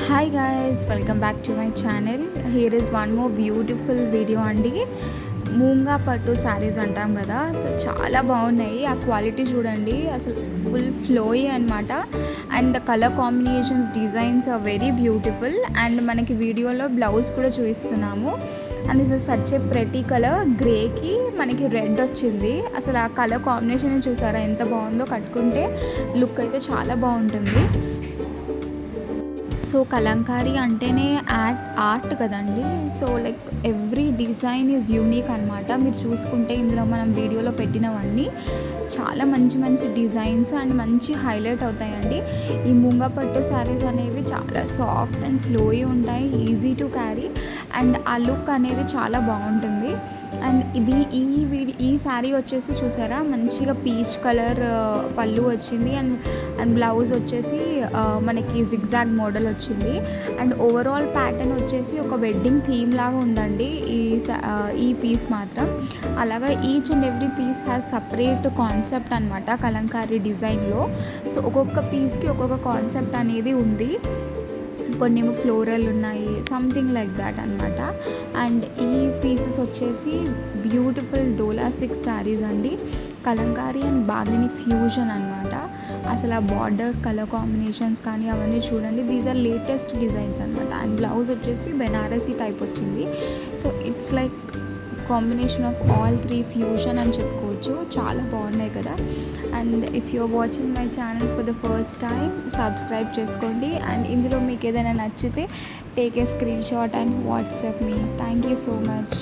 Hi guys, welcome back to my channel. Here is one more beautiful video అండి. మూంగా పట్టు శారీస్ అంటాం కదా, so చాలా బాగున్నాయి. ఆ క్వాలిటీ చూడండి, అసలు ఫుల్ ఫ్లోయీ అనమాట. And the colour combinations, designs are very beautiful. And మనకి వీడియోలో బ్లౌజ్ కూడా చూపిస్తున్నాము. And this is such a pretty colour. గ్రేకి మనకి రెడ్ వచ్చింది. అసలు ఆ కలర్ కాంబినేషన్ చూసారా ఎంత బాగుందో. కట్టుకుంటే లుక్ అయితే చాలా బాగుంటుంది. సో కలంకారీ అంటేనే ఆర్ట్ కదండి. So like every design is unique అనమాట. మీరు చూసుకుంటే ఇందులో మనం వీడియోలో పెట్టినవన్నీ చాలా మంచి మంచి డిజైన్స్ అండ్ మంచి హైలైట్ అవుతాయండి. ఈ ముంగ పట్టు శారీస్ అనేవి చాలా సాఫ్ట్ అండ్ ఫ్లోయీ ఉంటాయి, ఈజీ టు క్యారీ. అండ్ ఆ లుక్ అనేది చాలా బాగుంటుంది. అండ్ ఈ శారీ వచ్చేసి చూసారా, మంచిగా పీచ్ కలర్ పళ్ళు వచ్చింది. అండ్ బ్లౌజ్ వచ్చేసి మనకి జిగ్జాగ్ మోడల్ వచ్చింది. అండ్ ఓవరాల్ ప్యాటర్న్ వచ్చేసి ఒక వెడ్డింగ్ థీమ్ లాగా ఉందండి ఈ పీస్ మాత్రం. అలాగా each and every piece has separate concept అనమాట కలంకారీ డిజైన్లో. సో ఒక్కొక్క పీస్కి ఒక్కొక్క కాన్సెప్ట్ అనేది ఉంది. కొన్ని ఏమో ఫ్లోరల్ ఉన్నాయి, సంథింగ్ లైక్ దాట్ అనమాట. అండ్ ఈ పీసెస్ వచ్చేసి బ్యూటిఫుల్ డోలా సిల్క్ శారీస్ అండి. కలంకారీ అండ్ బాందిని ఫ్యూజన్ అనమాట. అసలు ఆ బార్డర్ కలర్ కాంబినేషన్స్ కానీ అవన్నీ చూడండి. దీస్ ఆర్ లేటెస్ట్ డిజైన్స్ అనమాట. అండ్ బ్లౌజ్ వచ్చేసి బెనారసీ టైప్ వచ్చింది. So it's like combination of all three fusion అని చెప్పుకోవచ్చు. చాలా బాగున్నాయి కదా. And if you are watching my channel for the first time, subscribe చేసుకోండి. అండ్ ఇందులో మీకు ఏదైనా నచ్చితే take a screenshot and WhatsApp me. Thank you so much.